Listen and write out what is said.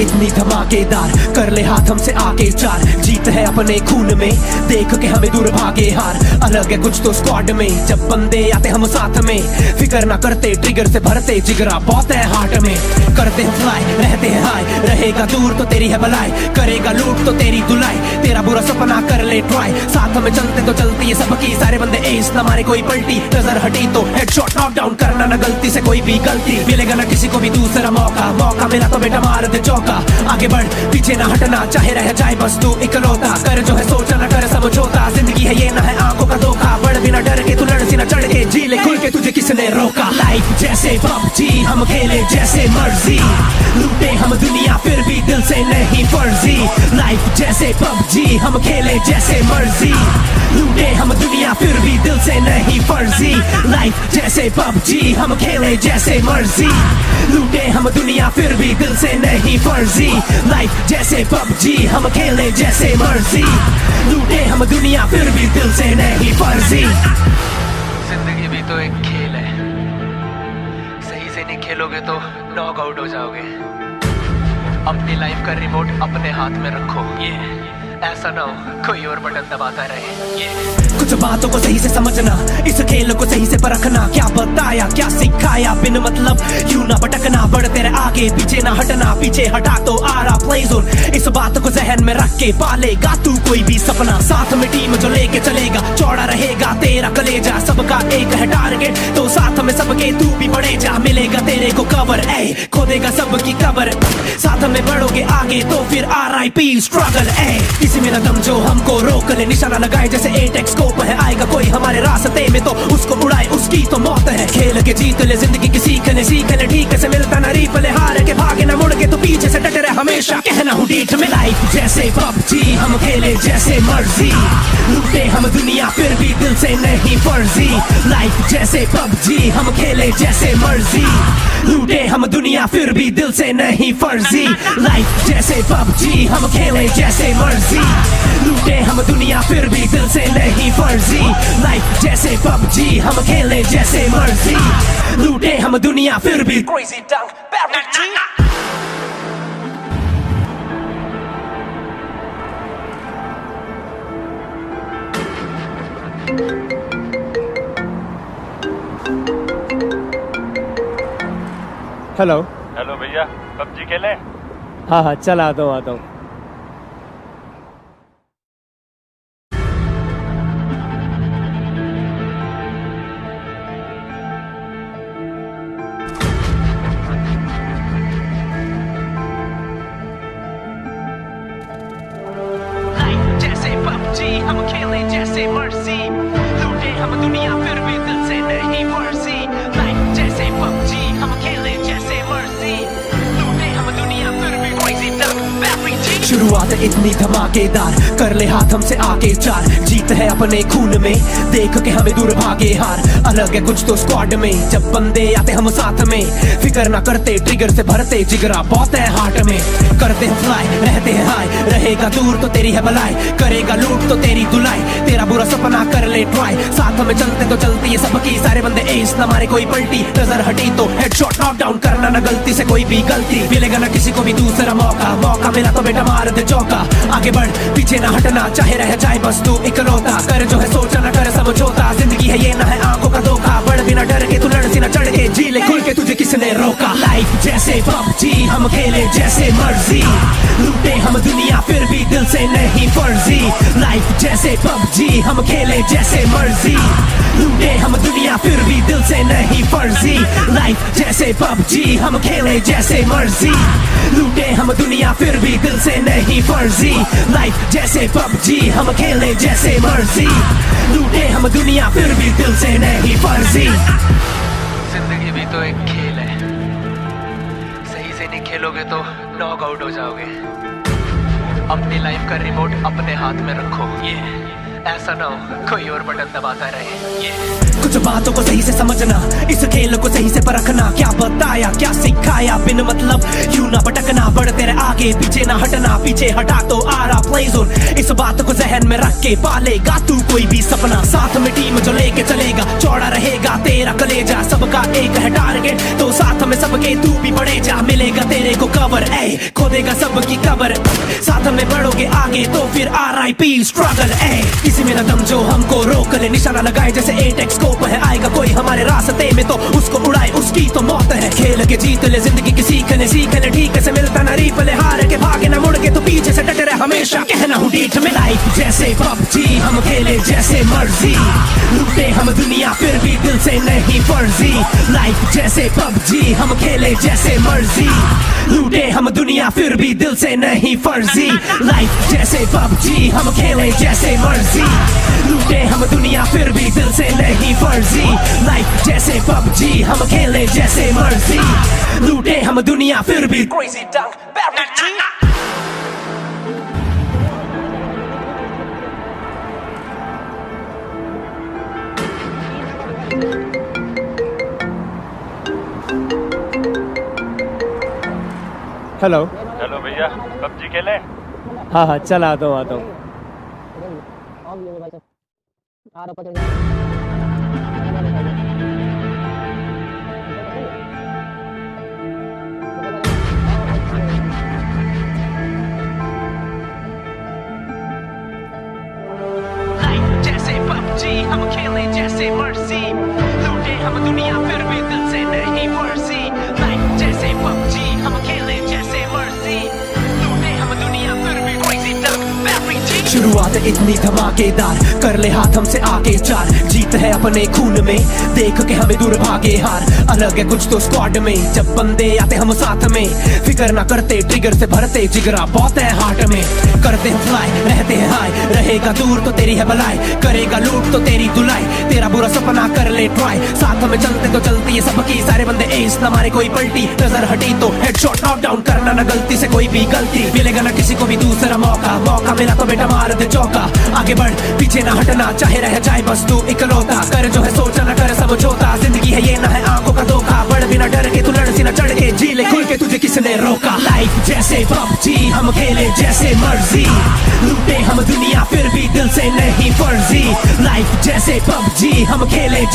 इतनी धमाकेदार, कर ले हाथ हमसे आके चार। जीत है अपने खून में, देख के हमें दूर भागे हार। अलग है कुछ तो स्क्वाड में, जब बंदे आते हम साथ में। फिकर ना करते, ट्रिगर से भरते, जिगरा बहुत है हार्ट में। करते हैं फ्लाई, रहते हैं हाई, रहेगा दूर तो तेरी है भलाई, करेगा लूट तो तेरी धुलाई। तेरा बुरा सपना कर ले ट्राई, साथ में चलते तो चलती है सबकी। सारे बंदे एस ना मारे कोई पलटी, नजर हटी तो हेडशॉट नॉक डाउन करना ना गलती से कोई भी गलती। मिलेगा ना किसी को भी दूसरा मौका, मौका मिला तो बेटा मार दे चौका। आगे बढ़ पीछे ना हटना, चाहे रह जाए बस तू इकलौता। कर जो है सोचा ना कर समझौता, जिंदगी है ये ना है आंखों का धोखा। बढ़ बिना डर के तू लड़ सी ना चढ़ के, जी ले खुल के तुझे किसने रोका। लाइफ जैसे पबजी, हम खेले जैसे मर्जी, लूटे हम दुनिया फिर भी दिल से नहीं फर्जी। लाइफ जैसे पबजी, हम खेले जैसे मर्जी, लूटे हम दुनिया फिर भी दिल से नहीं फर्जी। लाइफ जैसे पबजी, हम खेले जैसे मर्जी, लूटे हम दुनिया फिर भी दिल से नहीं फर्जी। लाइफ जैसे पबजी, हम खेले जैसे मर्जी, लूटे हम दुनिया फिर भी दिल से नहीं फर्जी। जिंदगी भी तो एक खेल है, सही से नहीं खेलोगे तो नॉक आउट हो जाओगे। अपनी लाइफ का रिमोट अपने हाथ में रखो, ये ऐसा ना हो कोई और बटन दबाता रहे। ये कुछ बातों को सही से समझना, इस खेल को सही से परखना। क्या बताया क्या सिखाया, बिन मतलब यूं ना भटकना। बढ़ तेरे आगे पीछे ना हटना, पीछे हटा तो आ रहा प्ले जोन। इस बात को जहन में रख के पालेगा तू कोई भी सपना। साथ में टीम जो लेके चलेगा, चौड़ा रहेगा तेरा कलेजा। सबका एक है टारगेट तो साथ में सबके तू भी बढ़े जा। मिलेगा तेरे को कवर, ए खोदेगा सबकी कबर। साथ में बढ़ोगे आगे तो फिर RIP स्ट्रगल। ए किसी में न दम जो हमको रोक ले, निशाना लगाए जैसे 8x स्कोप है। आएगा कोई हमारे रास्ते में तो उसको उड़ाए, उसकी तो मौत है। खेल के जीत ले जिंदगी की, सीख ले ठीक से मिलता ना रीप ले। हार के भागे ना मुड़ के तो पीछे से डटे रहे हमेशा, कहना हूँ डीठ में। लाइफ जैसे पबजी, हम खेले जैसे मर्जी, लूटे हम दुनिया फिर भी दिल से नहीं फर्जी। लाइफ जैसे पबजी, हम खेले जैसे मर्जी, लूटे हम दुनिया फिर भी दिल से नहीं फर्जी। लाइफ जैसे पबजी, हम खेले जैसे मर्जी, लूटे हम दुनिया फिर भी दिल से नहीं फर्जी। लाइफ जैसे पबजी, हम खेले जैसे मर्जी, लूटे हम दुनिया फिर भी क्रेजी डंक हेलो हेलो भैया, पबजी खेले? हाँ हाँ चल आता हूँ। लाइफ जैसे पबजी, हम खेले जैसे मर्जी, लूटे हम दुनिया फिर भी दिल से नहीं फर्जी। लाइफ जैसे पबजी, हम खेले जैसे मर्जी, लूटे हम दुनिया फिर भी क्रेजी डंक। शुरुआत इतनी धमाकेदार, कर ले हाथ हमसे आके चार। जीत है अपने खून में, देख के हमें दूर भागे हार। अलग है कुछ तो स्क्वाड में, जब बंदे आते हम साथ में। फिकर ना करते, ट्रिगर से भरते, जिगरा बहुत है हार्ट में। करते हैं फ्लाई, रहते हैं हाई, रहेगा दूर तो तेरी है भलाई, करेगा लूट तो तेरी धुलाई। तेरा बुरा सपना कर ले ट्राई, साथ में चलते तो चलती है सबकी। सारे बंदे एस ना मारे कोई पलटी, नजर हटी तो हेडशॉट नॉक डाउन करना ना गलती से कोई भी गलती। मिलेगा ना किसी को भी दूसरा मौका, मौका मिला तो बेटा मार दे चौका। आगे बढ़ पीछे ना हटना, चाहे रह जाए बस तू इकलौता। कर जो है सोचा ना कर समझौता, जिंदगी है ये ना है आंखों का धोखा। बढ़ बिना डर के तू लड़ सी ना चढ़ के, जी ले खुल के तुझे किसने रोका। लाइफ जैसे पबजी, हम खेले जैसे मर्जी, लूटे हम दुनिया फिर भी दिल से नहीं फर्जी। लाइफ जैसे पबजी, हम खेले जैसे मर्जी, लूटे हम दुनिया फिर भी दिल से नहीं फर्जी। लाइफ जैसे पबजी, हम खेले जैसे मर्जी, लूटे हम दुनिया फिर भी दिल से नहीं फर्जी। लाइफ जैसे पबजी, हम खेले जैसे मर्जी, लूटे हम दुनिया फिर भी दिल से नहीं फर्जी। जिंदगी भी तो एक खेल है, सही से नहीं खेलोगे तो नॉक आउट हो जाओगे। अपनी लाइफ का रिमोट अपने हाथ में रखो, ये ऐसा ना हो कोई और बटन दबाता रहे। ये कुछ बातों को सही से समझना, इस खेल को सही से परखना। क्या बताया क्या सिखाया, बिन मतलब यूं ना भटकना। बढ़ तेरे आगे पीछे ना हटना, पीछे हटा तो आ रहा प्ले जोन। इस बात को जहन में रख के पालेगा तू कोई भी सपना, साथ में टीम जो लेके चलेगा, चौड़ा रहेगा तेरा कलेजा, सबका एक है टारगेट तो साथ में सबके तू भी बढ़े जा, मिलेगा तेरे को कवर, ए खोदेगा सबकी कबर, साथ में बढ़ोगे आगे तो फिर RIP स्ट्रगल, ए किसी में न दम जो हमको रोक ले, निशाना लगाए जैसे 8x स्कोप है, आएगा कोई हमारे रास्ते में तो उसको उड़ाए उसकी तो मौत है, खेल के जीत ले जिंदगी की सीख ले ठीक से मिलता ना रीप ले, हार के भागे ना मुड़ के तो पीछे से डटे रहे हमेशा, कहना हूँ डीठ में लाइफ जैसे PUBG हम खेले जैसे मर्जी, लूटे हम दुनिया फिर भी दिल से नहीं फर्जी, लाइफ जैसे PUBG हम खेले जैसे मर्जी, लूटे हम दुनिया फिर भी दिल से नहीं फर्जी, लाइफ जैसे PUBG हम खेले जैसे मर्जी, लूटे हम दुनिया फिर भी दिल से नहीं फर्जी, लाइफ जैसे PUBG हम खेले जैसे मर्जी, लूटे हम दुनिया फिर भी crazy dunk barrel G। Hello. चलो भैया पबजी खेलें। हाँ हाँ चल आता हूँ आता हूँ। लाइफ जैसे PUBG हम खेले जैसे मर्जी, लूटे हम दुनिया फिर भी दिल से नहीं फर्जी, लाइफ जैसे PUBG हम खेले जैसे मर्जी, लूटे हम दुनिया फिर भी crazy dunk barrel G। शुरुआत इतनी धमाकेदार, कर ले हाथ हमसे आगे चार, जीत है अपने खून में, देख के हमें दूर भागे हार, अलग है कुछ तो स्क्वाड में, जब बंदे आते हम साथ में, फिक्र ना करते ट्रिगर से भरते जिगरा बहुत है हार्ट में, करते हैं फ्लाई रहते हैं हाई, रहेगा दूर तो तेरी है भलाई, करेगा लूट तो तेरी धुलाई, तेरा बुरा सपना कर ले ट्राई, साथ में चलते तो चलती है सबकी, सारे बंदे एस न मारे कोई पलटी, नजर हटी तो हेडशॉट नॉक डाउन करना ना गलती से कोई भी गलती, मिलेगा ना किसी को भी दूसरा मौका, मौका मिला तो बेटा मार दे चौका, आगे बढ़ पीछे ना हटना, चाहे रह जाए बस तू इकलौता, कर जो है सोचा ना कर समझौता, जिंदगी है ये ना है आंखों का धोखा, बढ़ बिना डर के तू लड़ सी ना चढ़ के, जी ले खुल के तुझे किसने रोका, लाइफ जैसे PUBG हम खेले जैसे मर्जी, लूटे हम दुनिया फिर भी दिल से नहीं फर्जी, लाइफ जैसे PUBG हम खेले